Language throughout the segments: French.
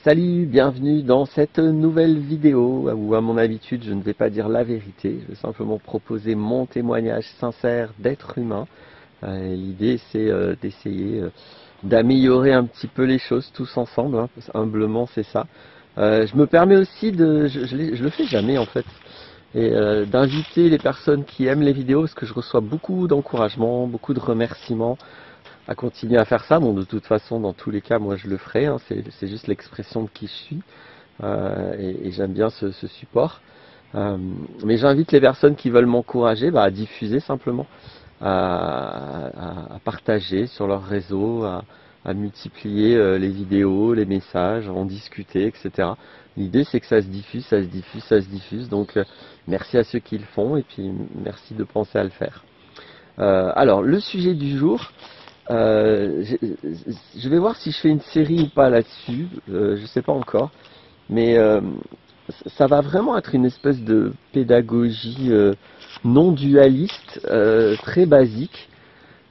Salut, bienvenue dans cette nouvelle vidéo où à mon habitude je ne vais pas dire la vérité, je vais simplement proposer mon témoignage sincère d'être humain. L'idée c'est d'essayer d'améliorer un petit peu les choses tous ensemble, hein, humblement c'est ça. Je me permets aussi je le fais jamais en fait, et d'inviter les personnes qui aiment les vidéos parce que je reçois beaucoup d'encouragements, beaucoup de remerciements à continuer à faire ça. Bon, de toute façon, dans tous les cas, moi je le ferai, hein, c'est juste l'expression de qui je suis, et j'aime bien ce support. Mais j'invite les personnes qui veulent m'encourager à diffuser simplement, à partager sur leur réseau, à multiplier les vidéos, les messages, en discuter, etc. L'idée c'est que ça se diffuse, ça se diffuse, ça se diffuse, donc merci à ceux qui le font, et puis merci de penser à le faire. Alors, le sujet du jour, je vais voir si je fais une série ou pas là-dessus, je sais pas encore, mais ça va vraiment être une espèce de pédagogie non dualiste, très basique.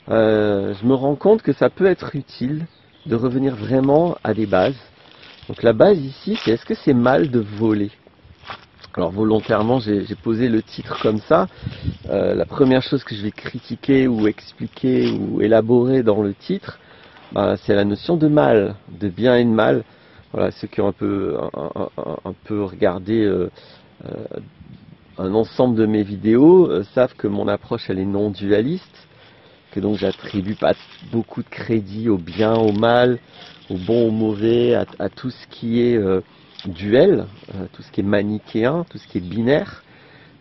Je me rends compte que ça peut être utile de revenir vraiment à des bases. Donc la base ici, c'est est-ce que c'est mal de voler? Alors volontairement j'ai posé le titre comme ça. La première chose que je vais critiquer ou expliquer ou élaborer dans le titre, c'est la notion de mal, de bien et de mal. Voilà, ceux qui ont un peu regardé un ensemble de mes vidéos savent que mon approche elle est non dualiste, que donc j'attribue pas beaucoup de crédit au bien, au mal, au bon, au mauvais, à tout ce qui est duel, tout ce qui est manichéen, tout ce qui est binaire.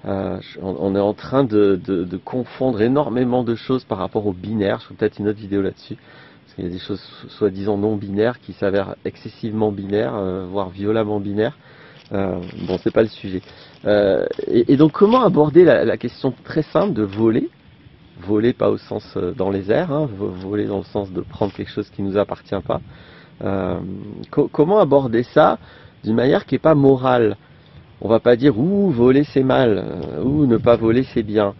On est en train de confondre énormément de choses par rapport au binaire. Je ferai peut-être une autre vidéo là-dessus, parce qu'il y a des choses soi-disant non binaires qui s'avèrent excessivement binaires, voire violemment binaires. Bon, c'est pas le sujet. Et donc comment aborder la question très simple de voler? Voler pas au sens dans les airs, hein, voler dans le sens de prendre quelque chose qui nous appartient pas. Comment aborder ça d'une manière qui n'est pas morale? On va pas dire ouh voler c'est mal, ou ne pas voler c'est bien.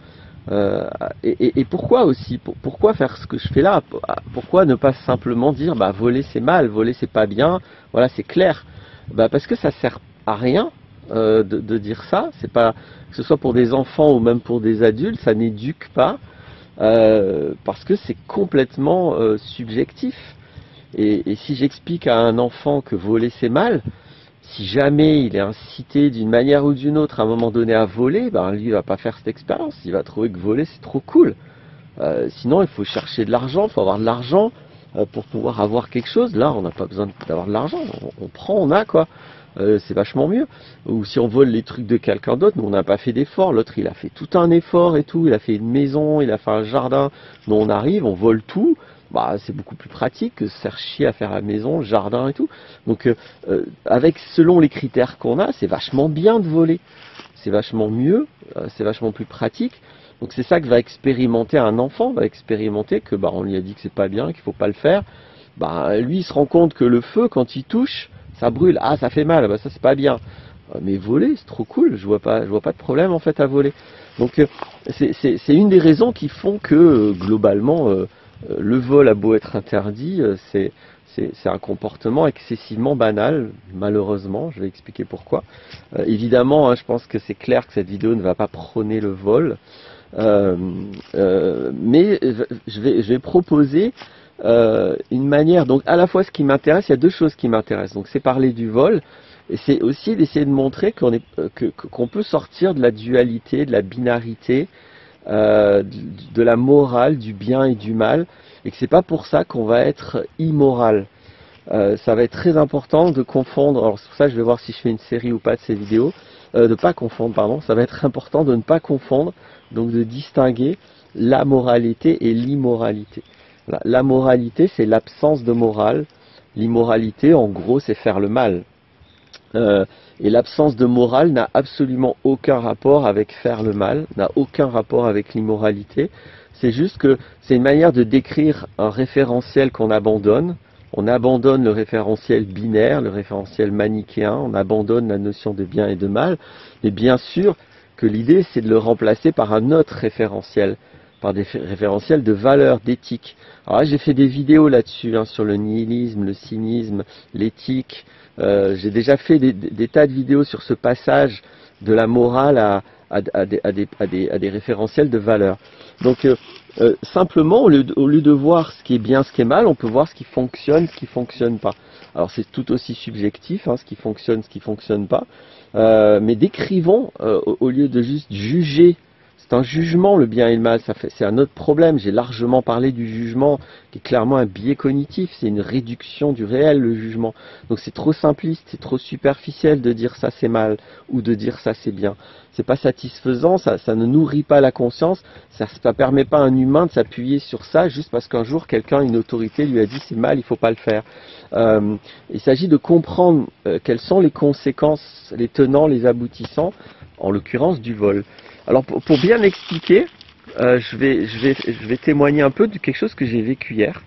Et pourquoi aussi? Pourquoi faire ce que je fais là? Pourquoi ne pas simplement dire voler c'est mal, voler c'est pas bien? Voilà, c'est clair. Parce que ça sert à rien de dire ça. C'est pas, que ce soit pour des enfants ou même pour des adultes, ça n'éduque pas, parce que c'est complètement subjectif. Et si j'explique à un enfant que voler c'est mal, si jamais il est incité d'une manière ou d'une autre à un moment donné à voler, lui il va pas faire cette expérience, il va trouver que voler c'est trop cool. Sinon il faut chercher de l'argent, il faut avoir de l'argent pour pouvoir avoir quelque chose. Là on n'a pas besoin d'avoir de l'argent, on prend, on a quoi. C'est vachement mieux. Ou si on vole les trucs de quelqu'un d'autre, nous on n'a pas fait d'effort, l'autre il a fait tout un effort et tout, il a fait une maison, il a fait un jardin, nous on arrive, on vole tout. C'est beaucoup plus pratique que se faire chier à faire la maison, le jardin et tout. Donc avec selon les critères qu'on a, c'est vachement bien de voler. C'est vachement mieux, c'est vachement plus pratique. Donc c'est ça que va expérimenter un enfant, va expérimenter que on lui a dit que c'est pas bien, qu'il faut pas le faire. Lui il se rend compte que le feu quand il touche, ça brûle, ah ça fait mal, ça c'est pas bien. Mais voler c'est trop cool, je vois pas de problème en fait à voler. Donc c'est une des raisons qui font que globalement le vol a beau être interdit, c'est un comportement excessivement banal, malheureusement, je vais expliquer pourquoi. Évidemment, je pense que c'est clair que cette vidéo ne va pas prôner le vol, mais je vais proposer une manière, donc à la fois ce qui m'intéresse, il y a deux choses qui m'intéressent, donc c'est parler du vol, et c'est aussi d'essayer de montrer qu'on peut sortir de la dualité, de la binarité, de la morale, du bien et du mal, et que c'est pas pour ça qu'on va être immoral. Ça va être très important de confondre, alors c'est pour ça que je vais voir si je fais une série ou pas de ces vidéos, de pas confondre, pardon, ça va être important de ne pas confondre, donc de distinguer la moralité et l'immoralité. La moralité c'est l'absence de morale, l'immoralité en gros c'est faire le mal. Et l'absence de morale n'a absolument aucun rapport avec faire le mal, n'a aucun rapport avec l'immoralité. C'est juste que c'est une manière de décrire un référentiel qu'on abandonne. On abandonne le référentiel binaire, le référentiel manichéen, on abandonne la notion de bien et de mal. Mais bien sûr que l'idée c'est de le remplacer par un autre référentiel, par des référentiels de valeurs, d'éthique. Alors là j'ai fait des vidéos là-dessus, sur le nihilisme, le cynisme, l'éthique, J'ai déjà fait des tas de vidéos sur ce passage de la morale à des référentiels de valeurs. Donc simplement, au lieu de voir ce qui est bien, ce qui est mal, on peut voir ce qui fonctionne pas. Alors c'est tout aussi subjectif, hein, ce qui fonctionne pas. Mais décrivons, au lieu de juste juger. C'est un jugement, le bien et le mal, c'est un autre problème. J'ai largement parlé du jugement, qui est clairement un biais cognitif, c'est une réduction du réel, le jugement. Donc c'est trop simpliste, c'est trop superficiel de dire ça c'est mal, ou de dire ça c'est bien. C'est pas satisfaisant, ça ne nourrit pas la conscience, ça permet pas à un humain de s'appuyer sur ça, juste parce qu'un jour quelqu'un, une autorité lui a dit c'est mal, il faut pas le faire. Il s'agit de comprendre quelles sont les conséquences, les tenants, les aboutissants, en l'occurrence du vol. Alors pour bien expliquer, je vais témoigner un peu de quelque chose que j'ai vécu hier,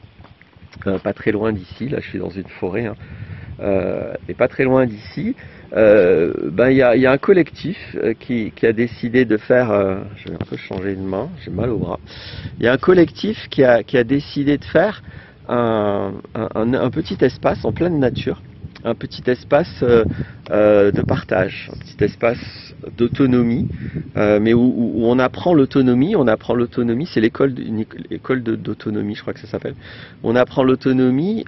pas très loin d'ici. Là, je suis dans une forêt, hein, et pas très loin d'ici. Il y a un collectif qui a décidé de faire. Je vais un peu changer de main, j'ai mal au bras. Il y a un collectif qui a décidé de faire un petit espace en pleine nature. Un petit espace de partage, un petit espace d'autonomie, mais où on apprend l'autonomie. C'est l'école d'autonomie, je crois que ça s'appelle. On apprend l'autonomie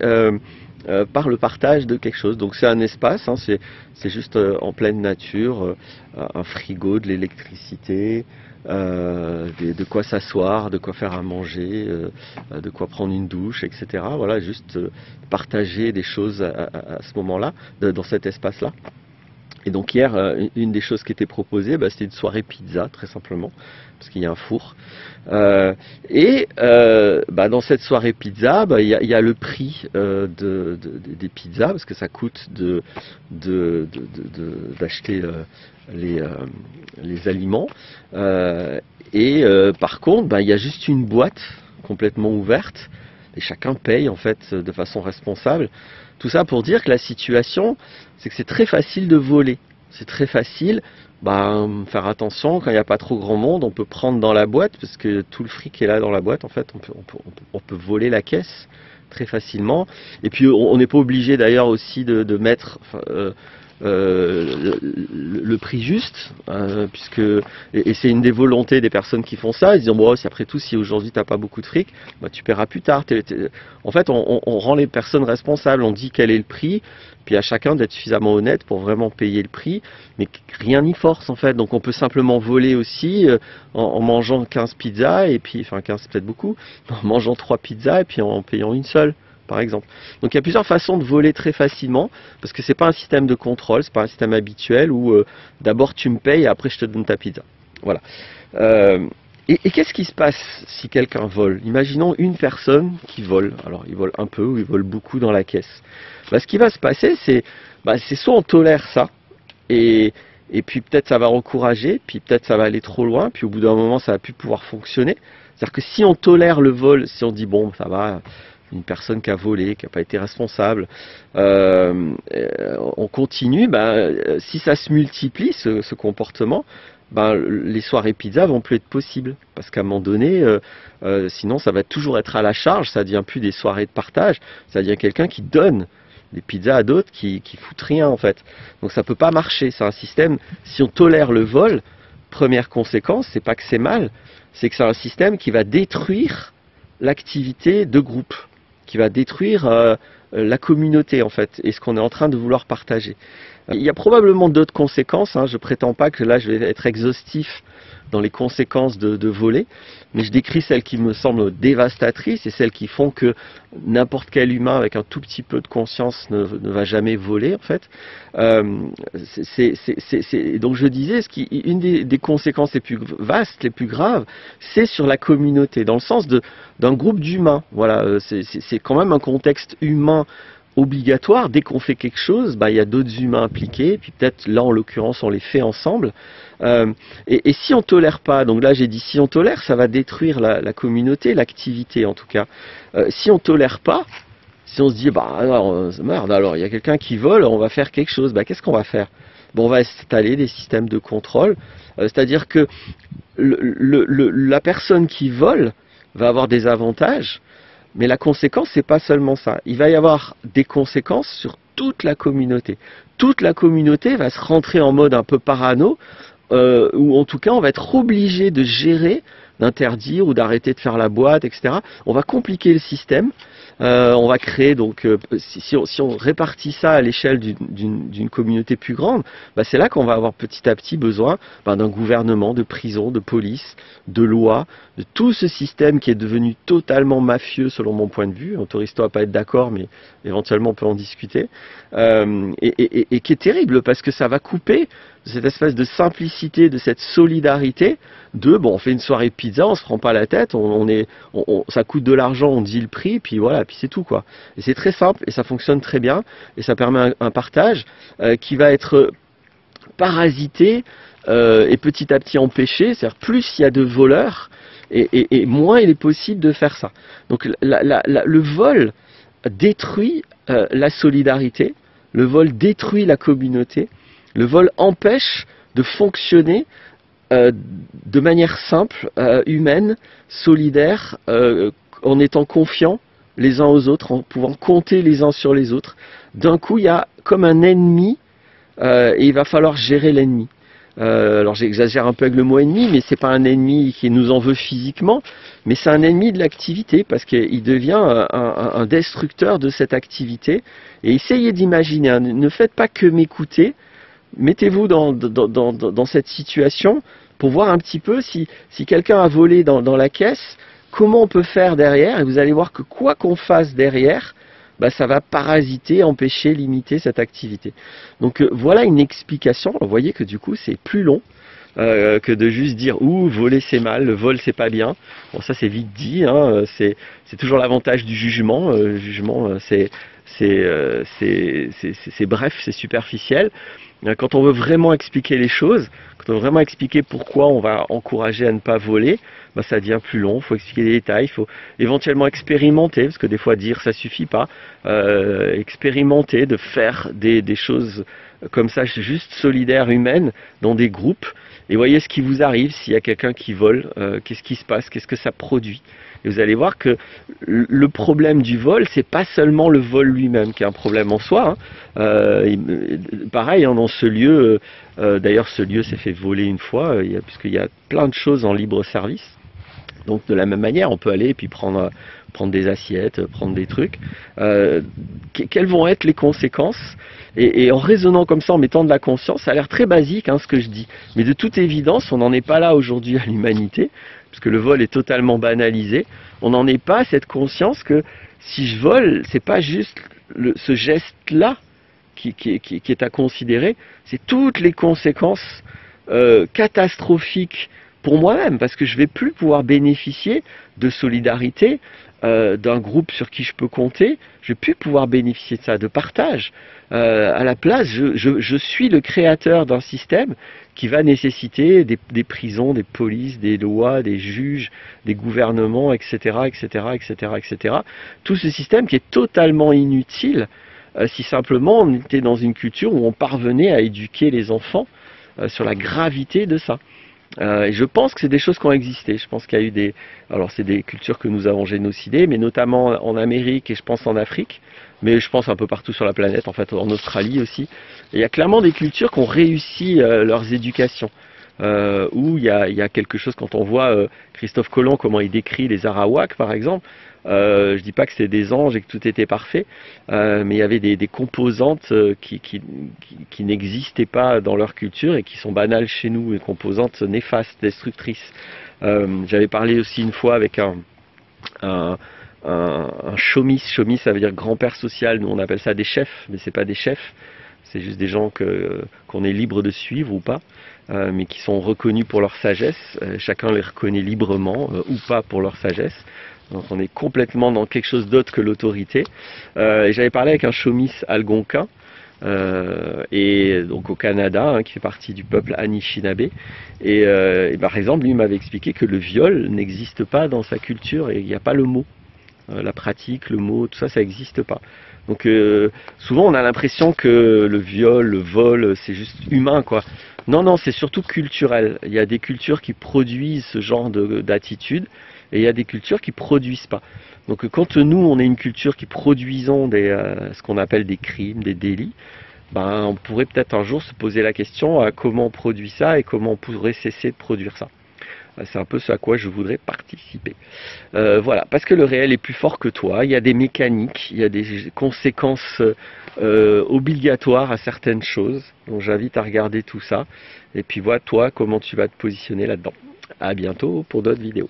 par le partage de quelque chose. Donc c'est un espace, hein, c'est juste en pleine nature, un frigo, de l'électricité, de quoi s'asseoir, de quoi faire à manger, de quoi prendre une douche, etc. Voilà, juste partager des choses à ce moment-là, dans cet espace-là. Et donc hier, une des choses qui était proposée, c'était une soirée pizza, très simplement, parce qu'il y a un four. Dans cette soirée pizza, il y a le prix des pizzas, parce que ça coûte d'acheter les aliments. Par contre, il y a juste une boîte complètement ouverte, et chacun paye en fait de façon responsable. Tout ça pour dire que la situation, c'est que c'est très facile de voler. C'est très facile, faire attention, quand il n'y a pas trop grand monde, on peut prendre dans la boîte, parce que tout le fric est là dans la boîte, en fait, on peut voler la caisse très facilement. Et puis on n'est pas obligé d'ailleurs aussi de mettre le prix juste, puisque c'est une des volontés des personnes qui font ça. Ils disent bon, si après tout, si aujourd'hui t'as pas beaucoup de fric, tu paieras plus tard. En fait, on rend les personnes responsables, on dit quel est le prix, puis à chacun d'être suffisamment honnête pour vraiment payer le prix, mais rien n'y force en fait. Donc on peut simplement voler aussi en mangeant 15 pizzas, et puis, enfin 15 c'est peut-être beaucoup, en mangeant 3 pizzas et puis en payant une seule, par exemple. Donc il y a plusieurs façons de voler très facilement, parce que c'est pas un système de contrôle, c'est pas un système habituel où d'abord tu me payes et après je te donne ta pizza. Voilà. Et qu'est-ce qui se passe si quelqu'un vole? Imaginons une personne qui vole. Alors il vole un peu ou il vole beaucoup dans la caisse. Ce qui va se passer, c'est soit on tolère ça, et puis peut-être ça va encourager, puis peut-être ça va aller trop loin, puis au bout d'un moment ça va plus pouvoir fonctionner. C'est-à-dire que si on tolère le vol, si on dit bon ça va, une personne qui a volé, qui n'a pas été responsable, on continue, si ça se multiplie, ce comportement, les soirées pizza vont plus être possibles. Parce qu'à un moment donné, sinon ça va toujours être à la charge, ça devient plus des soirées de partage, ça devient quelqu'un qui donne des pizzas à d'autres qui foutent rien en fait. Donc ça peut pas marcher, c'est un système, si on tolère le vol, première conséquence, c'est pas que c'est mal, c'est que c'est un système qui va détruire l'activité de groupe, qui va détruire la communauté en fait, et ce qu'on est en train de vouloir partager. Il y a probablement d'autres conséquences, hein, je prétends pas que là je vais être exhaustif dans les conséquences de voler, mais je décris celles qui me semblent dévastatrices et celles qui font que n'importe quel humain avec un tout petit peu de conscience ne va jamais voler en fait. Donc je disais, une des conséquences les plus vastes, les plus graves, c'est sur la communauté, dans le sens d'un groupe d'humains. Voilà, c'est quand même un contexte humain obligatoire. Dès qu'on fait quelque chose, il y a d'autres humains impliqués, puis peut-être là en l'occurrence on les fait ensemble. Et si on tolère pas, donc là j'ai dit si on tolère, ça va détruire la communauté, l'activité en tout cas. Si on tolère pas, si on se dit merde, alors il y a quelqu'un qui vole, on va faire quelque chose, qu'est-ce qu'on va faire? On va installer des systèmes de contrôle, c'est-à-dire que la personne qui vole va avoir des avantages. Mais la conséquence, c'est pas seulement ça. Il va y avoir des conséquences sur toute la communauté. Toute la communauté va se rentrer en mode un peu parano, ou en tout cas on va être obligé de gérer, d'interdire ou d'arrêter de faire la boîte, etc. On va compliquer le système. On va créer donc, si on répartit ça à l'échelle d'une communauté plus grande, bah c'est là qu'on va avoir petit à petit besoin d'un gouvernement, de prison, de police, de loi, de tout ce système qui est devenu totalement mafieux selon mon point de vue. Autoristo va pas être d'accord, mais éventuellement on peut en discuter, et qui est terrible parce que ça va couper cette espèce de simplicité, de cette solidarité, bon, on fait une soirée pizza, on se prend pas la tête, ça coûte de l'argent, on dit le prix, puis voilà, puis c'est tout quoi. Et c'est très simple, et ça fonctionne très bien, et ça permet un partage qui va être parasité et petit à petit empêché, c'est-à-dire plus il y a de voleurs, et moins il est possible de faire ça. Donc le vol détruit la solidarité, le vol détruit la communauté, le vol empêche de fonctionner de manière simple, humaine, solidaire, en étant confiants les uns aux autres, en pouvant compter les uns sur les autres. D'un coup, il y a comme un ennemi, et il va falloir gérer l'ennemi. Alors j'exagère un peu avec le mot ennemi, mais c'est pas un ennemi qui nous en veut physiquement, mais c'est un ennemi de l'activité, parce qu'il devient un destructeur de cette activité. Et essayez d'imaginer, hein, ne faites pas que m'écouter, mettez-vous dans cette situation pour voir un petit peu si quelqu'un a volé dans la caisse, comment on peut faire derrière, et vous allez voir que quoi qu'on fasse derrière, bah, ça va parasiter, empêcher, limiter cette activité. Donc voilà une explication. Vous voyez que du coup c'est plus long que de juste dire ouh, voler c'est mal, le vol c'est pas bien. Bon, ça c'est vite dit, hein, c'est toujours l'avantage du jugement. Le jugement c'est bref, c'est superficiel. Quand on veut vraiment expliquer les choses, quand on veut vraiment expliquer pourquoi on va encourager à ne pas voler, bah ça devient plus long, il faut expliquer les détails, il faut éventuellement expérimenter, parce que des fois dire ça suffit pas, expérimenter, de faire des choses comme ça, juste solidaires, humaines, dans des groupes, et voyez ce qui vous arrive s'il y a quelqu'un qui vole, qu'est-ce qui se passe, qu'est-ce que ça produit. Et vous allez voir que le problème du vol, c'est pas seulement le vol lui-même qui est un problème en soi. Hein. Pareil, hein, dans ce lieu, d'ailleurs ce lieu s'est fait voler une fois, puisqu'il y a plein de choses en libre service. Donc de la même manière, on peut aller et puis prendre des assiettes, prendre des trucs. Quelles vont être les conséquences ? Et en raisonnant comme ça, en mettant de la conscience, ça a l'air très basique hein, ce que je dis. Mais de toute évidence, on n'en est pas là aujourd'hui à l'humanité, puisque le vol est totalement banalisé. On n'en est pas à cette conscience que si je vole, c'est pas juste ce geste-là qui est à considérer, c'est toutes les conséquences catastrophiques pour moi-même, parce que je vais plus pouvoir bénéficier de solidarité, d'un groupe sur qui je peux compter, je vais plus pouvoir bénéficier de ça, de partage. À la place, je suis le créateur d'un système qui va nécessiter des prisons, des polices, des lois, des juges, des gouvernements, etc., etc., etc., etc. Tout ce système qui est totalement inutile si simplement on était dans une culture où on parvenait à éduquer les enfants sur la gravité de ça. Et je pense que c'est des choses qui ont existé. Je pense qu'il y a eu alors c'est des cultures que nous avons génocidées, mais notamment en Amérique et je pense en Afrique, mais je pense un peu partout sur la planète, en fait en Australie aussi. Et il y a clairement des cultures qui ont réussi leurs éducations. Où il y a quelque chose, quand on voit Christophe Colomb, comment il décrit les Arawaks par exemple, je dis pas que c'est des anges et que tout était parfait, mais il y avait des composantes qui n'existaient pas dans leur culture et qui sont banales chez nous, des composantes néfastes, destructrices. J'avais parlé aussi une fois avec un chomis. Chomis, ça veut dire grand-père social. Nous on appelle ça des chefs, mais c'est pas des chefs. C'est juste des gens qu'on est libre de suivre ou pas, mais qui sont reconnus pour leur sagesse. Chacun les reconnaît librement ou pas pour leur sagesse. Donc on est complètement dans quelque chose d'autre que l'autorité. Et j'avais parlé avec un chomis algonquin, et donc au Canada, hein, qui fait partie du peuple Anishinaabe. Et par exemple, lui m'avait expliqué que le viol n'existe pas dans sa culture et il n'y a pas le mot. La pratique, le mot, tout ça, ça n'existe pas. Donc souvent on a l'impression que le viol, le vol, c'est juste humain quoi. Non, non, c'est surtout culturel. Il y a des cultures qui produisent ce genre d'attitude et il y a des cultures qui produisent pas. Donc quand nous, on est une culture qui produisons ce qu'on appelle des crimes, des délits, ben, on pourrait peut-être un jour se poser la question à comment on produit ça et comment on pourrait cesser de produire ça. C'est un peu ce à quoi je voudrais participer. Voilà, parce que le réel est plus fort que toi, il y a des mécaniques, il y a des conséquences obligatoires à certaines choses, donc j'invite à regarder tout ça, et puis vois toi comment tu vas te positionner là-dedans. À bientôt pour d'autres vidéos.